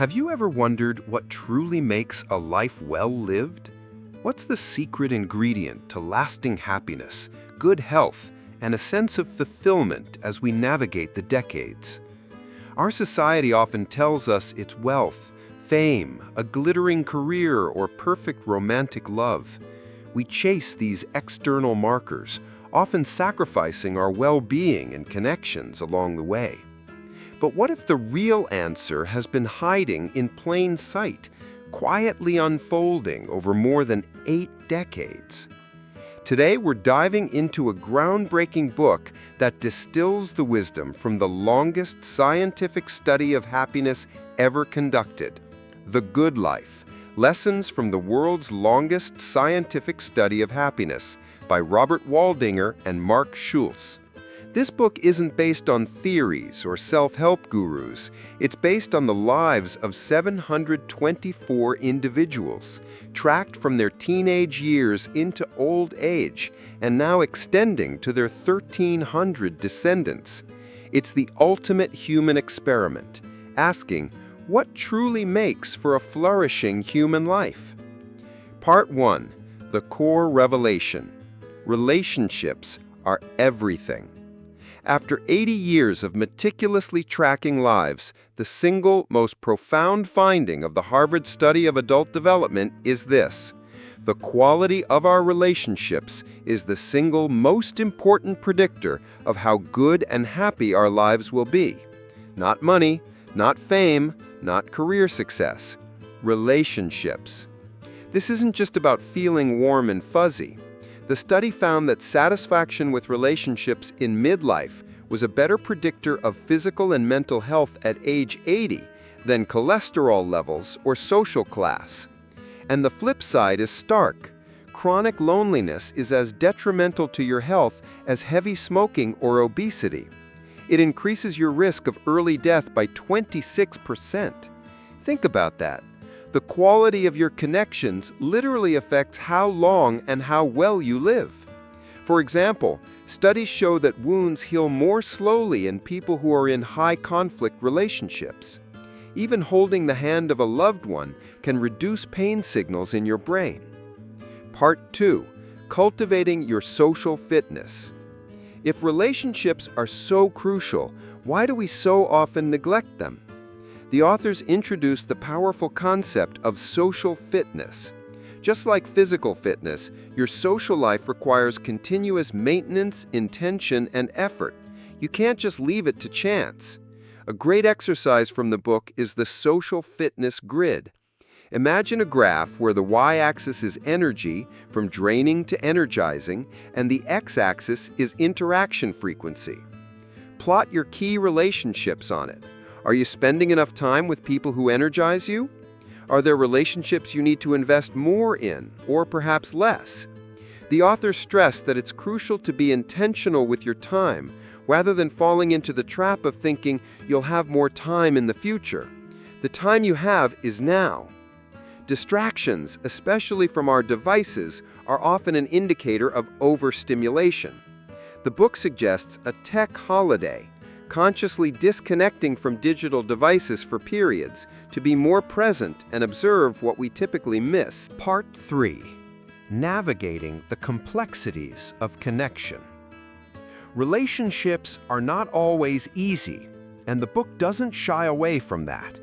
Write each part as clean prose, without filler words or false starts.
Have you ever wondered what truly makes a life well lived? What's the secret ingredient to lasting happiness, good health, and a sense of fulfillment as we navigate the decades? Our society often tells us it's wealth, fame, a glittering career, or perfect romantic love. We chase these external markers, often sacrificing our well-being and connections along the way. But what if the real answer has been hiding in plain sight, quietly unfolding over more than 8 decades? Today, we're diving into a groundbreaking book that distills the wisdom from the longest scientific study of happiness ever conducted, The Good Life: Lessons from the World's Longest Scientific Study of Happiness by Robert Waldinger and Mark Schulz. This book isn't based on theories or self-help gurus. It's based on the lives of 724 individuals, tracked from their teenage years into old age, and now extending to their 1,300 descendants. It's the ultimate human experiment, asking, what truly makes for a flourishing human life? Part 1. The Core Revelation. Relationships are everything. After 80 years of meticulously tracking lives, the single most profound finding of the Harvard study of adult development is this: the quality of our relationships is the single most important predictor of how good and happy our lives will be. Not money, not fame, not career success. Relationships. This isn't just about feeling warm and fuzzy. The study found that satisfaction with relationships in midlife was a better predictor of physical and mental health at age 80 than cholesterol levels or social class. And the flip side is stark. Chronic loneliness is as detrimental to your health as heavy smoking or obesity. It increases your risk of early death by 26%. Think about that. The quality of your connections literally affects how long and how well you live. For example, studies show that wounds heal more slowly in people who are in high-conflict relationships. Even holding the hand of a loved one can reduce pain signals in your brain. Part 2. Cultivating your social fitness. If relationships are so crucial, why do we so often neglect them? The authors introduced the powerful concept of social fitness. Just like physical fitness, your social life requires continuous maintenance, intention, and effort. You can't just leave it to chance. A great exercise from the book is the social fitness grid. Imagine a graph where the y-axis is energy, from draining to energizing, and the x-axis is interaction frequency. Plot your key relationships on it. Are you spending enough time with people who energize you? Are there relationships you need to invest more in, or perhaps less? The authors stress that it's crucial to be intentional with your time, rather than falling into the trap of thinking you'll have more time in the future. The time you have is now. Distractions, especially from our devices, are often an indicator of overstimulation. The book suggests a tech holiday, consciously disconnecting from digital devices for periods to be more present and observe what we typically miss. Part 3. Navigating the complexities of connection. Relationships are not always easy, and the book doesn't shy away from that.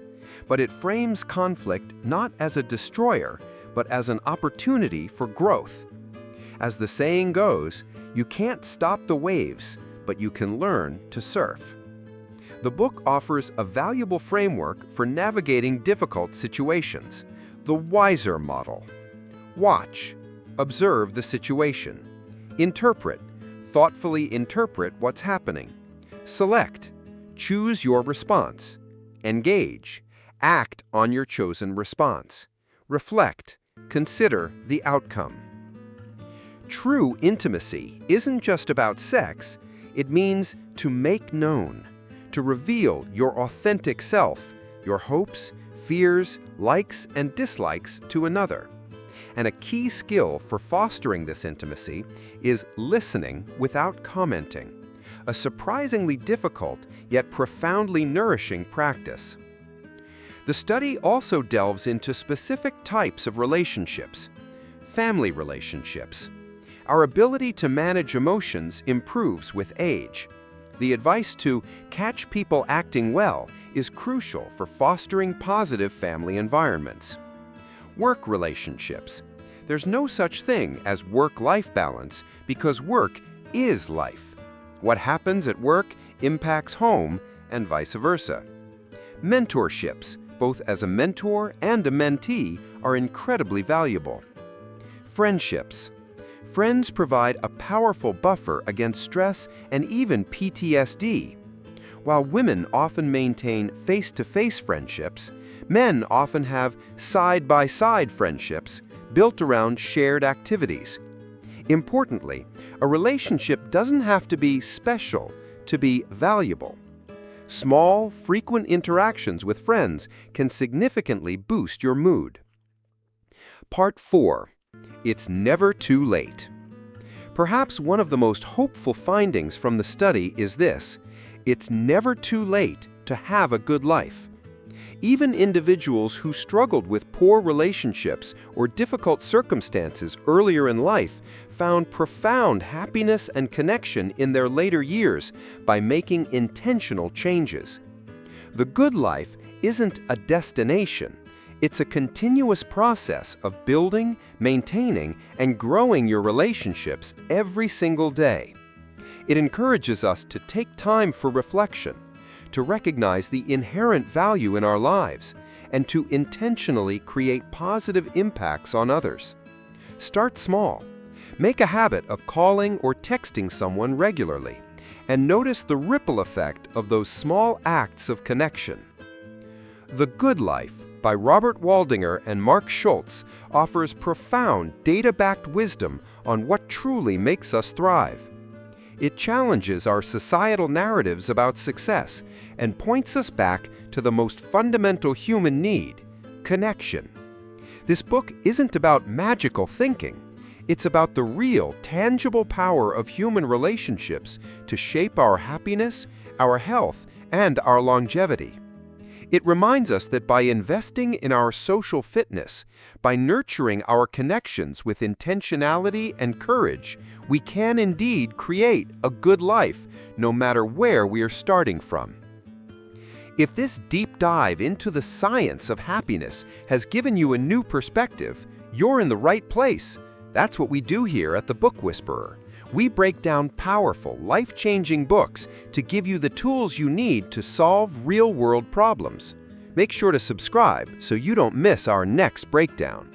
But it frames conflict not as a destroyer, but as an opportunity for growth. As the saying goes, you can't stop the waves, but you can learn to surf. The book offers a valuable framework for navigating difficult situations, the WISER model. Watch, observe the situation. Interpret, thoughtfully interpret what's happening. Select, choose your response. Engage, act on your chosen response. Reflect, consider the outcome. True intimacy isn't just about sex, it means to make known, to reveal your authentic self, your hopes, fears, likes, and dislikes to another. And a key skill for fostering this intimacy is listening without commenting, a surprisingly difficult yet profoundly nourishing practice. The study also delves into specific types of relationships. Family relationships. Our ability to manage emotions improves with age. The advice to catch people acting well is crucial for fostering positive family environments. Work relationships. There's no such thing as work-life balance because work is life. What happens at work impacts home and vice versa. Mentorships, both as a mentor and a mentee, are incredibly valuable. Friendships. Friends provide a powerful buffer against stress and even PTSD. While women often maintain face-to-face friendships, men often have side-by-side friendships built around shared activities. Importantly, a relationship doesn't have to be special to be valuable. Small, frequent interactions with friends can significantly boost your mood. Part 4. It's never too late. Perhaps one of the most hopeful findings from the study is this: it's never too late to have a good life. Even individuals who struggled with poor relationships or difficult circumstances earlier in life found profound happiness and connection in their later years by making intentional changes. The good life isn't a destination. It's a continuous process of building, maintaining, and growing your relationships every single day. It encourages us to take time for reflection, to recognize the inherent value in our lives, and to intentionally create positive impacts on others. Start small. Make a habit of calling or texting someone regularly, and notice the ripple effect of those small acts of connection. The Good Life by Robert Waldinger and Mark Schulz offers profound data-backed wisdom on what truly makes us thrive. It challenges our societal narratives about success and points us back to the most fundamental human need: connection. This book isn't about magical thinking. It's about the real, tangible power of human relationships to shape our happiness, our health, and our longevity. It reminds us that by investing in our social fitness, by nurturing our connections with intentionality and courage, we can indeed create a good life, no matter where we are starting from. If this deep dive into the science of happiness has given you a new perspective, you're in the right place. That's what we do here at The Book Whisperer. We break down powerful, life-changing books to give you the tools you need to solve real-world problems. Make sure to subscribe so you don't miss our next breakdown.